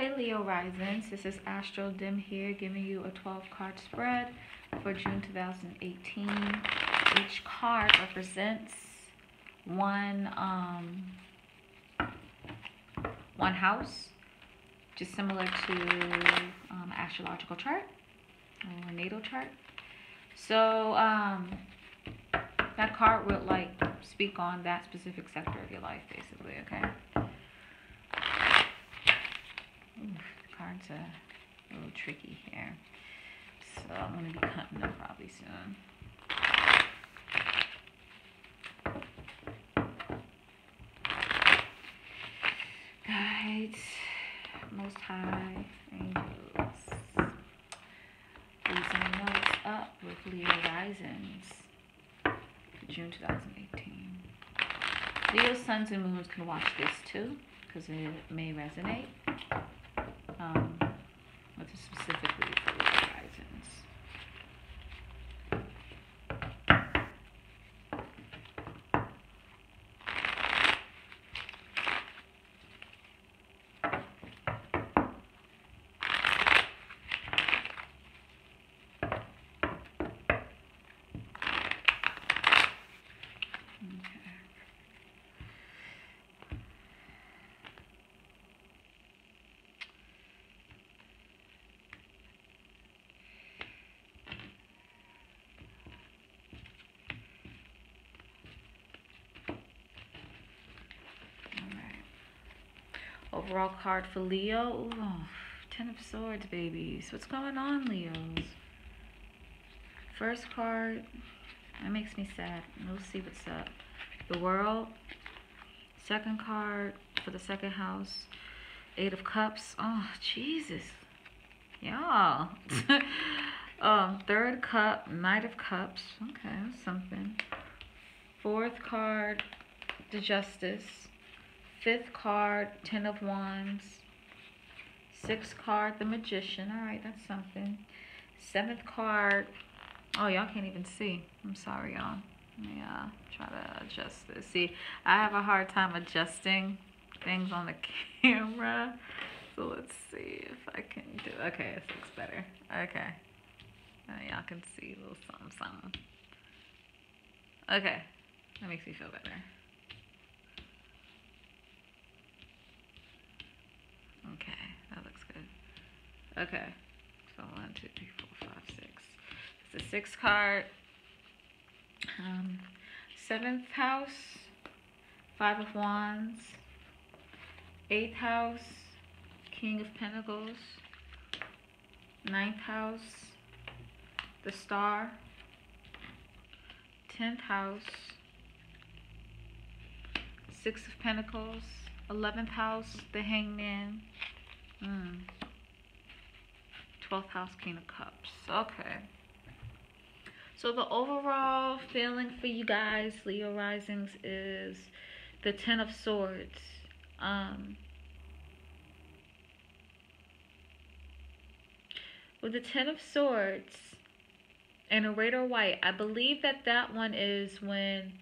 Hey Leo Risings, this is Astro Dim here, giving you a 12-card spread for June 2018. Each card represents one house, just similar to astrological chart or natal chart. So that card would like speak on that specific sector of your life, basically. Okay. Cards are a little tricky here, so I'm going to be cutting them probably soon. Guides, Most High, Angels. Please know what's up with Leo Risings for June 2018. Leo Suns and Moons can watch this too, because it may resonate. With specifically for Leo Risings. Overall card for Leo. Ooh, 10 of Swords, babies. What's going on, Leos? First card, that makes me sad. We'll see what's up. The World. Second card for the second house, 8 of Cups. Oh, Jesus. Y'all. Third cup, Knight of Cups. Okay, that's something. Fourth card, the Justice. Fifth card, 10 of Wands. Sixth card, the Magician. All right, that's something. Seventh card. Oh, y'all can't even see. I'm sorry, y'all. Let me try to adjust this. See, I have a hard time adjusting things on the camera. So let's see if I can do. Okay, this looks better. Okay. Y'all can see a little something, something. Okay, that makes me feel better. Okay, that looks good. Okay, so 1, 2, 3, 4, 5, 6. It's the sixth card. Seventh house, 5 of Wands. Eighth house, King of Pentacles. Ninth house, the Star. 10th house, 6 of Pentacles. 11th house, the Hangman. 12th house, King of Cups. Okay. So the overall feeling for you guys, Leo Risings, is the 10 of Swords. With the 10 of Swords and a red or white, I believe that one is when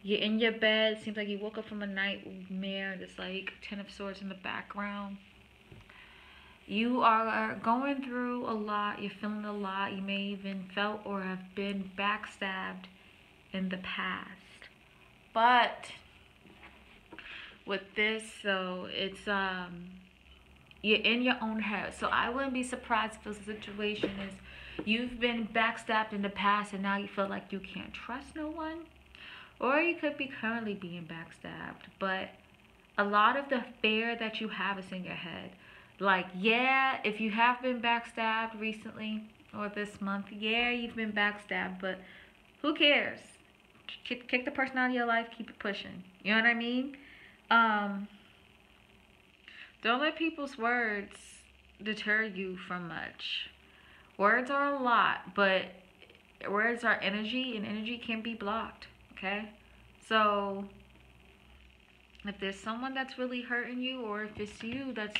you're in your bed. It seems like you woke up from a nightmare. There's like 10 of Swords in the background. You are going through a lot. You're feeling a lot. You may even felt or have been backstabbed in the past. But with this, so it's you're in your own head. So I wouldn't be surprised if the situation is you've been backstabbed in the past and now you feel like you can't trust no one. Or you could be currently being backstabbed. But a lot of the fear that you have is in your head. Like, yeah, if you have been backstabbed recently or this month, yeah, you've been backstabbed. But who cares? Kick the person out of your life. Keep it pushing. You know what I mean? Don't let people's words deter you from much. Words are a lot, but words are energy, and energy can be blocked. Okay, so if there's someone that's really hurting you, or if it's you that's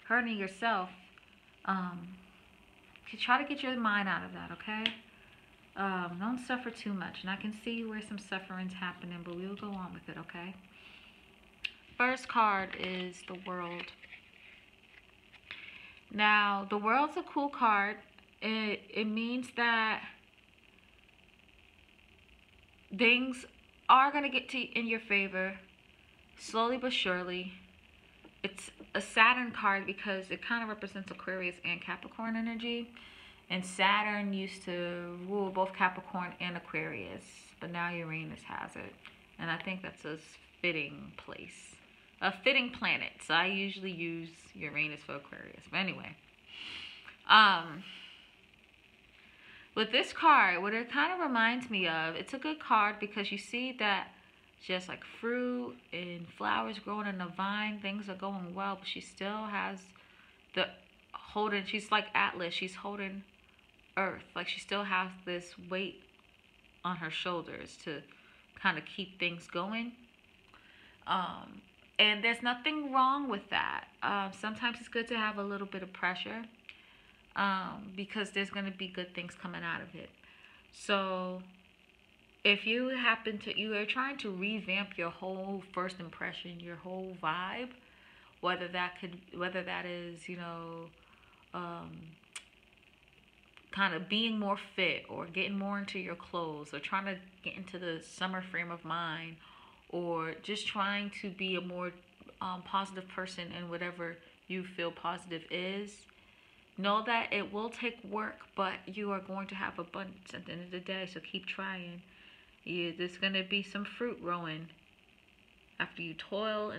hurting yourself, try to get your mind out of that, okay? Don't suffer too much. And I can see where some suffering's happening, but we'll go on with it, okay? First card is the World. Now, the World's a cool card. It means that things are going to get to in your favor slowly but surely. It's a Saturn card because it kind of represents Aquarius and Capricorn energy. And Saturn used to rule both Capricorn and Aquarius, but now Uranus has it. And I think that's a fitting place, a fitting planet. So I usually use Uranus for Aquarius. But anyway, with this card, what it kind of reminds me of, it's a good card because you see that just like fruit and flowers growing in a vine, things are going well, but she still has the holding, she's like Atlas, she's holding earth, like she still has this weight on her shoulders to kind of keep things going. And there's nothing wrong with that. Sometimes it's good to have a little bit of pressure because there's going to be good things coming out of it. So if you you are trying to revamp your whole first impression, your whole vibe, whether that is, kind of being more fit or getting more into your clothes or trying to get into the summer frame of mind or just trying to be a more positive person in whatever you feel positive is, know that it will take work, but you are going to have abundance at the end of the day, so keep trying. There's going to be some fruit growing after you toiled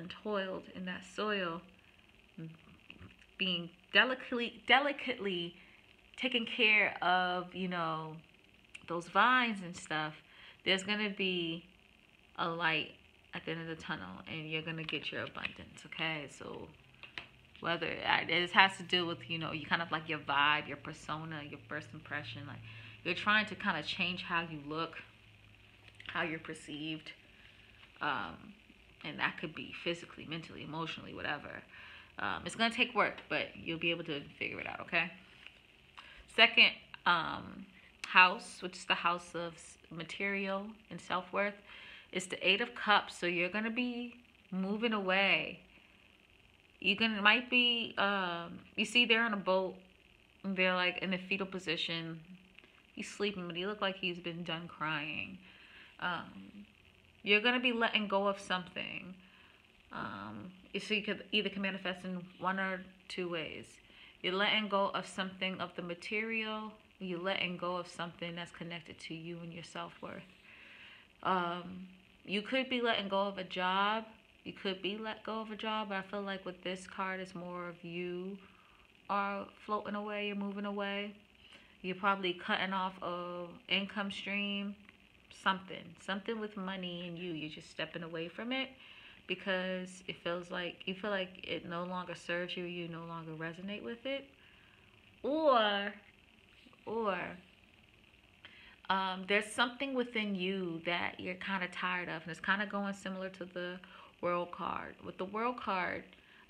in that soil, being delicately taking care of, those vines and stuff. There's going to be a light at the end of the tunnel, and you're going to get your abundance, okay? So whether it has to do with, you kind of like your vibe, your persona, your first impression, like you're trying to kind of change how you look, how you're perceived, and that could be physically, mentally, emotionally, whatever. It's going to take work, but you'll be able to figure it out, okay? Second house, which is the house of material and self-worth, is the Eight of Cups. So you're going to be moving away. You see they're on a boat, and they're like in a fetal position. He's sleeping, but he looked like he's been done crying. You're going to be letting go of something. So you can manifest in one or two ways. You're letting go of something of the material. You're letting go of something that's connected to you and your self-worth. You could be letting go of a job. You could be let go of a job, but I feel like with this card, it's more of you are floating away, you're moving away. You're probably cutting off an income stream, something with money and you're just stepping away from it because you feel like it no longer serves you, you no longer resonate with it. Or there's something within you that you're kind of tired of, and it's kind of going similar to the World card. With the World card,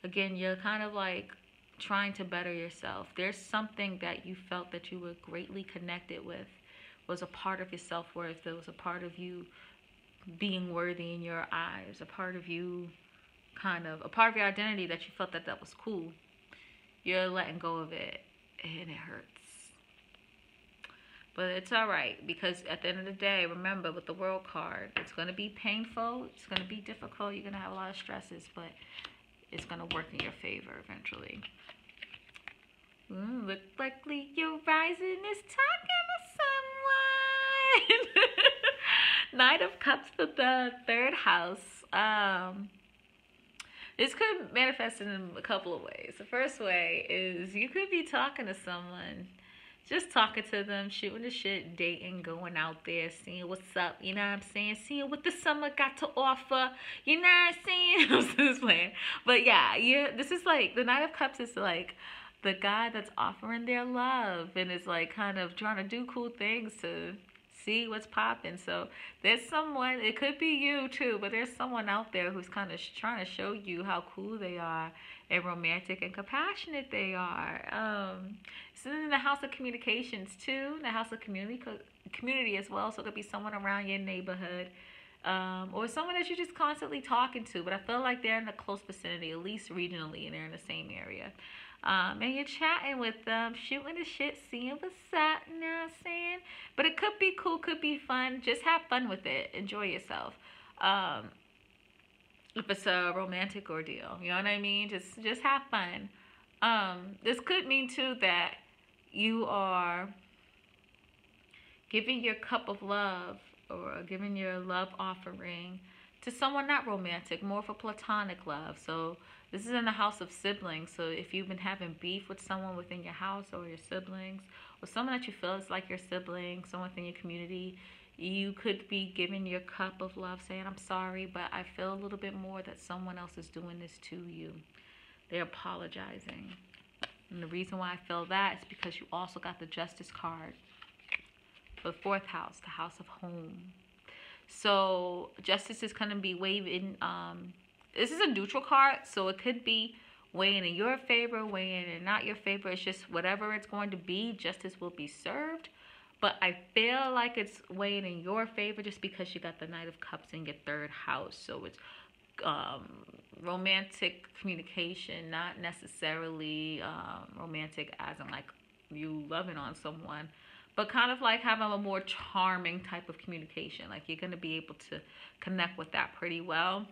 again, you're kind of like trying to better yourself. There's something that you felt that you were greatly connected with, was a part of your self-worth, that was a part of you being worthy in your eyes, a part of you, a part of your identity that you felt that was cool. You're letting go of it, and it hurts. But it's all right, because at the end of the day, remember, with the World card, it's going to be painful, it's going to be difficult, you're going to have a lot of stresses, but it's going to work in your favor eventually. Looks like Leo rising is talking to someone. Knight of Cups for the third house. This could manifest in a couple of ways. The first way is you could be talking to someone, just talking to them, shooting the shit, dating, going out there, seeing what's up, you know what I'm saying? Seeing what the summer got to offer, you know what I'm saying? I'm just playing. But yeah, this is like, the Knight of Cups is like the guy that's offering their love and is like kind of trying to do cool things to see what's popping. So there's someone, it could be you too, but there's someone out there who's kind of trying to show you how cool they are and romantic and compassionate they are. So in the house of communications too, the house of community as well. So it could be someone around your neighborhood, or someone that you're just constantly talking to, but I feel like they're in a close vicinity, at least regionally, and they're in the same area. And you're chatting with them, shooting the shit, seeing what's up, you know what I'm saying? But it could be cool, could be fun. Just have fun with it. Enjoy yourself. If it's a romantic ordeal, you know what I mean? Just have fun. This could mean too that you are giving your cup of love or giving your love offering to someone not romantic, more for platonic love. So this is in the house of siblings. So if you've been having beef with someone within your house or your siblings, or someone that you feel is like your sibling, someone within your community, you could be giving your cup of love, saying, I'm sorry, but I feel a little bit more that someone else is doing this to you. They're apologizing. And the reason why I feel that is because you also got the Justice card for the 4th house, the house of home. So justice is going to be waving. This is a neutral card, so it could be weighing in your favor, weighing in not your favor. It's just whatever it's going to be, justice will be served. But I feel like it's weighing in your favor just because you got the Knight of Cups in your 3rd house. So it's romantic communication, not necessarily romantic as in like you loving on someone, but kind of like having a more charming type of communication. Like you're going to be able to connect with that pretty well.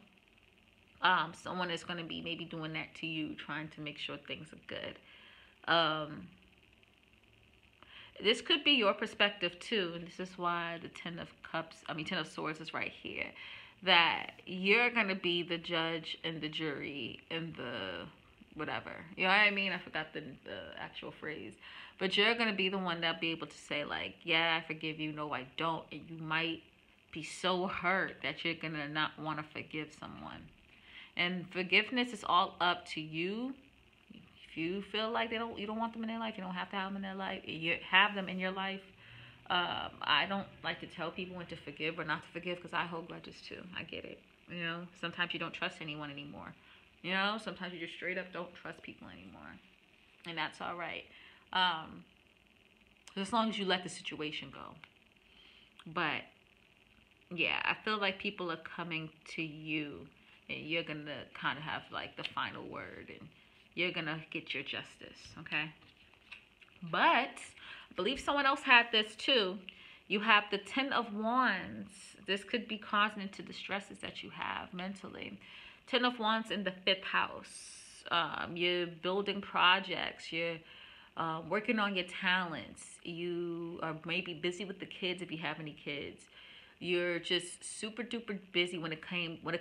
Someone is going to be maybe doing that to you, trying to make sure things are good. This could be your perspective too, and this is why the Ten of Swords is right here. That you're going to be the judge and the jury and the whatever. You know what I mean? I forgot the actual phrase. But you're going to be the one that'll be able to say like, yeah, I forgive you. No, I don't. And you might be so hurt that you're going to not want to forgive someone. And forgiveness is all up to you. If you feel like you don't want them in their life, you don't have to have them in their life. You have them in your life. I don't like to tell people when to forgive or not to forgive because I hold grudges too. I get it. You know, sometimes you don't trust anyone anymore. You know, sometimes you just straight up don't trust people anymore. And that's all right. As long as you let the situation go. But, yeah, I feel like people are coming to you and you're going to kind of have like the final word and you're going to get your justice, okay? But I believe someone else had this too. You have the 10 of Wands. This could be causing into the stresses that you have mentally. 10 of Wands in the 5th house. You're building projects. You're working on your talents. You are maybe busy with the kids if you have any kids. You're just super duper busy when it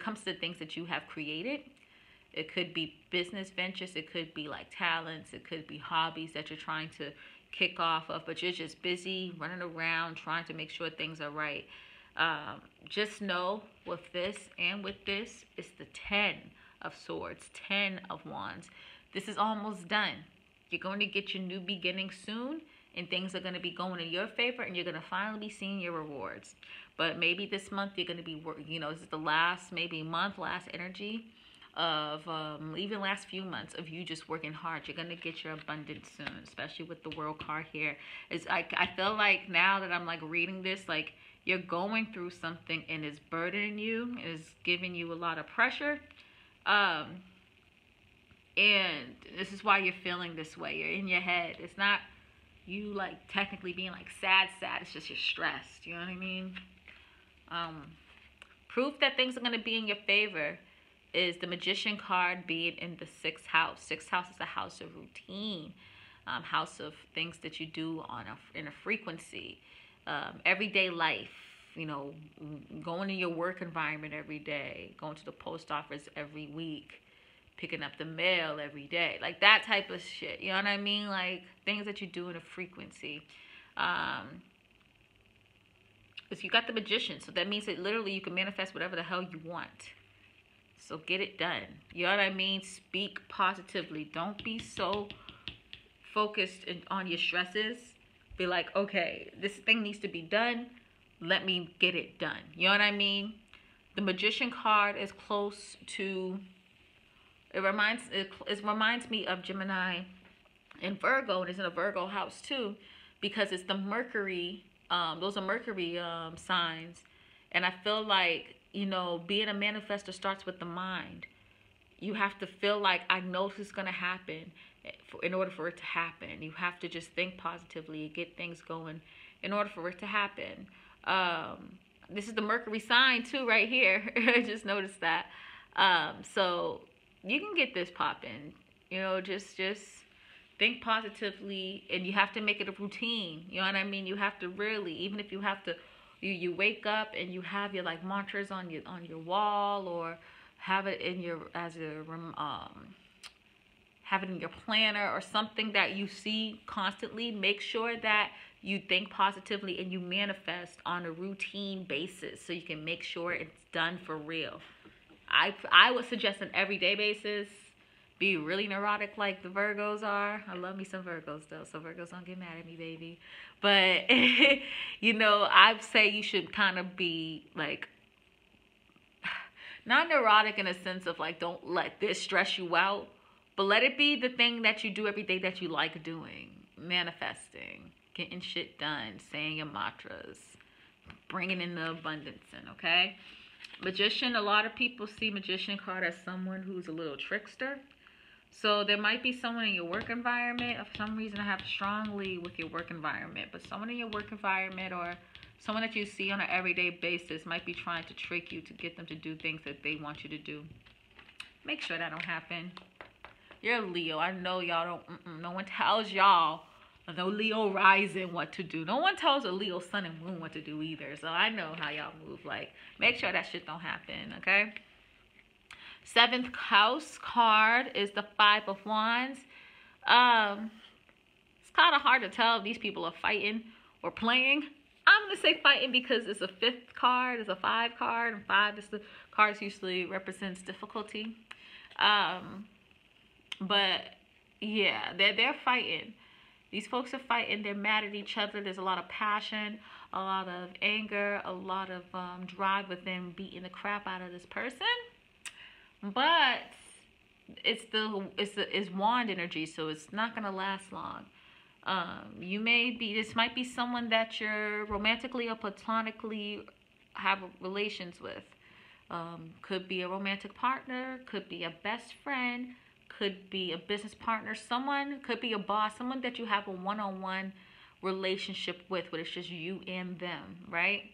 comes to the things that you have created. It could be business ventures. It could be like talents. It could be hobbies that you're trying to kick off of. But you're just busy running around trying to make sure things are right. Just know with this and with this, it's the 10 of Swords, 10 of Wands. This is almost done. You're going to get your new beginning soon. And things are going to be going in your favor. And you're going to finally be seeing your rewards. But maybe this month you're going to be, this is the last maybe month, last energy of even last few months of you just working hard. You're going to get your abundance soon, especially with the World card here. It's like, I feel like now that I'm like reading this, like you're going through something and it's burdening you. It's giving you a lot of pressure. And this is why you're feeling this way. You're in your head. It's not you like technically being like sad. It's just you're stressed. You know what I mean? Proof that things are going to be in your favor is the Magician card being in the 6th house. 6th house is a house of routine, house of things that you do in a frequency, everyday life. You know, going to your work environment every day, going to the post office every week, picking up the mail every day, like that type of shit. You know what I mean? Like things that you do in a frequency. Because you got the Magician, so that means that literally you can manifest whatever the hell you want. So get it done. You know what I mean? Speak positively. Don't be so focused on your stresses. Be like, okay, this thing needs to be done. Let me get it done. You know what I mean? The Magician card is close to, it reminds me of Gemini and Virgo, and it's in a Virgo house too, because it's the Mercury. Those are Mercury signs. And I feel like you know, being a manifestor starts with the mind. You have to feel like, I know this is going to happen. In order for it to happen, you have to just think positively, get things going in order for it to happen. This is the Mercury sign too right here. I just noticed that. So you can get this popping. You know, just think positively, and you have to make it a routine. You know what I mean? You have to really, even if you have to, you wake up and you have your like mantras on your wall, or have it in your have it in your planner or something that you see constantly. Make sure that you think positively and you manifest on a routine basis so you can make sure it's done for real. I would suggest an everyday basis. Be really neurotic like the Virgos are. I love me some Virgos though, so Virgos don't get mad at me, baby. But you know, I'd say you should kind of be like, not neurotic in a sense of like, don't let this stress you out, but let it be the thing that you do every day that you like doing. Manifesting, getting shit done, saying your mantras, bringing in the abundance in, okay? Magician, a lot of people see Magician card as someone who's a little trickster. So there might be someone in your work environment. For some reason, I have strongly with your work environment. But someone in your work environment or someone that you see on an everyday basis might be trying to trick you to get them to do things that they want you to do. Make sure that don't happen. You're a Leo. I know y'all don't. No one tells y'all, no Leo rising, what to do. No one tells a Leo sun and moon what to do either. So I know how y'all move. Like, make sure that shit don't happen, okay? 7th house card is the 5 of Wands. It's kind of hard to tell if these people are fighting or playing. I'm going to say fighting because it's a 5th card. It's a 5 card. And 5 is the cards usually represents difficulty. But yeah, they're fighting. These folks are fighting. They're mad at each other. There's a lot of passion, a lot of anger, a lot of drive within beating the crap out of this person. But it's wand energy, so it's not gonna last long. This might be someone that you're romantically or platonically have relations with. Could be a romantic partner, could be a best friend, could be a business partner, someone, could be a boss, someone that you have a one-on-one relationship with, where it's just you and them, right?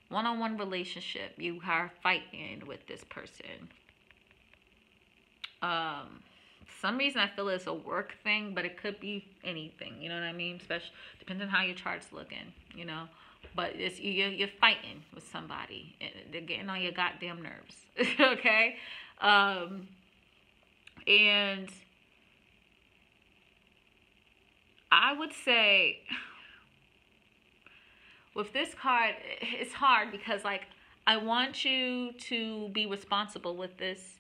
One-on-one relationship. You are fighting with this person. Some reason I feel it's a work thing, but it could be anything, you know what I mean? Especially depending on how your chart's looking, you know. But it's you're fighting with somebody, and they're getting on your goddamn nerves, okay? And I would say with this card, it's hard because like I want you to be responsible with this.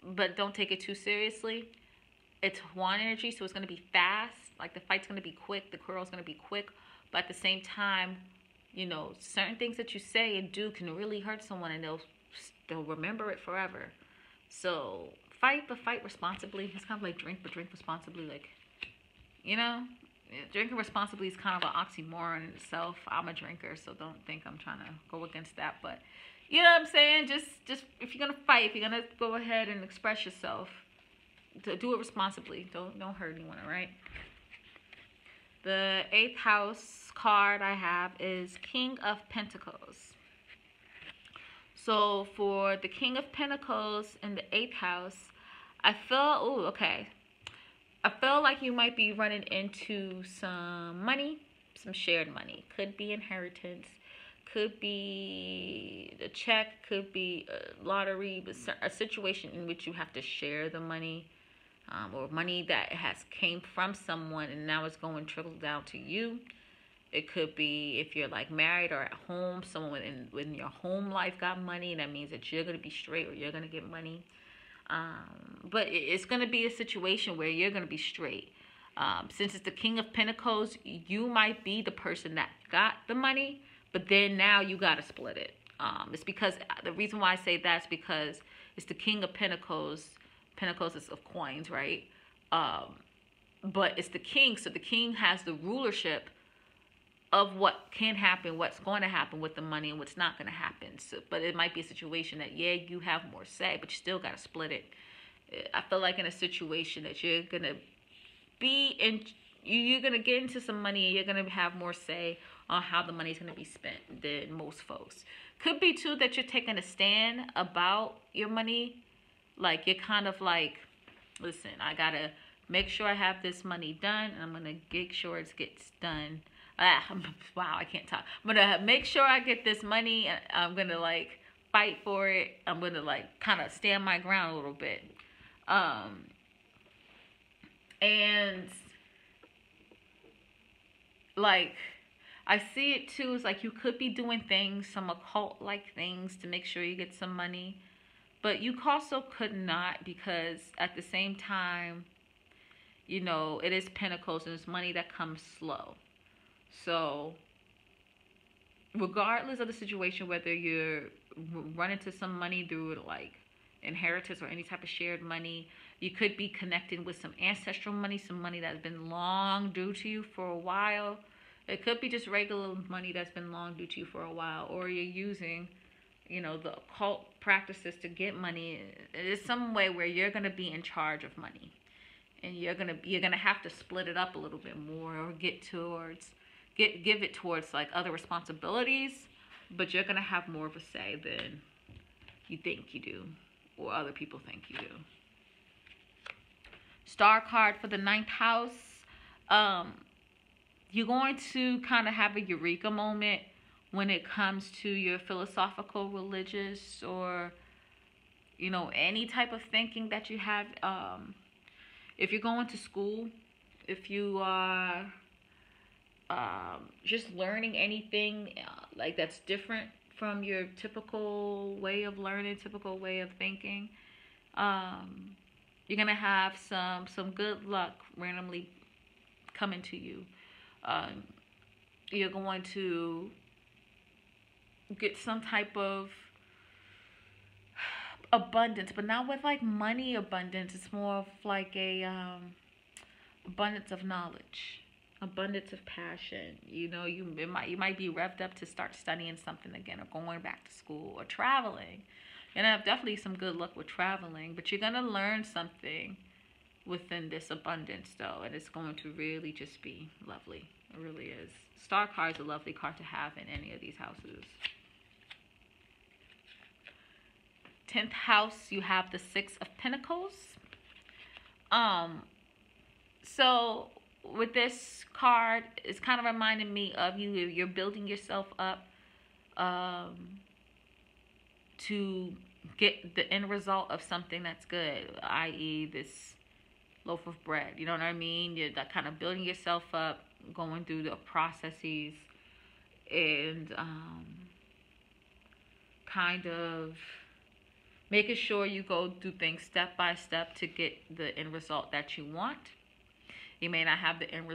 But don't take it too seriously. It's wand energy, so it's going to be fast. Like the fight's going to be quick. The quarrel's going to be quick. But at the same time, you know, certain things that you say and do can really hurt someone, and they'll remember it forever. So fight, but fight responsibly. It's kind of like drink, but drink responsibly. Like, you know, drinking responsibly is kind of an oxymoron in itself. I'm a drinker, so don't think I'm trying to go against that. But you know what I'm saying? Just if you're gonna fight, if you're gonna go ahead and express yourself, do it responsibly. Don't hurt anyone, all right? The 8th house card I have is King of Pentacles. So for the King of Pentacles in the 8th house, I feel like you might be running into some money, some shared money. Could be inheritance. Could be a check, could be a lottery, but a situation in which you have to share the money, or money that has came from someone and now it's going to trickle down to you. It could be if you're like married or at home, someone in your home life got money, and that means that you're going to be straight or you're going to get money. But it's going to be a situation where you're going to be straight. Since it's the King of Pentacles, you might be the person that got the money, but then now you got to split it. It's because the reason why I say that's because it's the King of Pentacles. Pentacles is of coins, right? But it's the king. So the king has the rulership of what can happen, what's going to happen with the money, and what's not going to happen. So, but it might be a situation that, yeah, you have more say, but you still got to split it. I feel like in a situation that you're going to be in, you're going to get into some money and you're going to have more say on how the money's going to be spent than most folks. Could be, too, that you're taking a stand about your money. Like, you're kind of like, listen, I got to make sure I have this money done, and I'm going to make sure it gets done. Wow, I can't talk. I'm going to make sure I get this money, and I'm going to, like, fight for it. I'm going to, like, kind of stand my ground a little bit. And, like, I see it, too, as, like, you could be doing things, some occult-like things, to make sure you get some money. But you also could not, because at the same time, you know, it is Pentacles, and it's money that comes slow. So, regardless of the situation, whether you're running to some money through, like, inheritance or any type of shared money, you could be connecting with some ancestral money, some money that's been long due to you for a while. It could be just regular money that's been long due to you for a while, or you're using, you know, the occult practices to get money. It is some way where you're going to be in charge of money, and you're gonna have to split it up a little bit more, or give it towards like other responsibilities, but you're gonna have more of a say than you think you do, or other people think you do. Star card for the 9th house. You're going to kind of have a eureka moment when it comes to your philosophical, religious, or, you know, any type of thinking that you have. If you're going to school, if you are just learning anything like that's different from your typical way of learning, typical way of thinking, you're gonna have some good luck randomly coming to you. You're going to get some type of abundance, but not with like money abundance. It's more of like a abundance of knowledge, abundance of passion. You know, you might be revved up to start studying something again, or going back to school, or traveling. You're gonna have definitely some good luck with traveling, but you're gonna learn something within this abundance, though, and it's going to really just be lovely. It really is. Star card is a lovely card to have in any of these houses. 10th house, you have the 6 of Pentacles. So with this card, it's kind of reminding me of you're building yourself up to get the end result of something that's good, i.e. this loaf of bread. You know what I mean? You're that kind of building yourself up, going through the processes, and kind of making sure you go through things step by step to get the end result that you want. You may not have the end result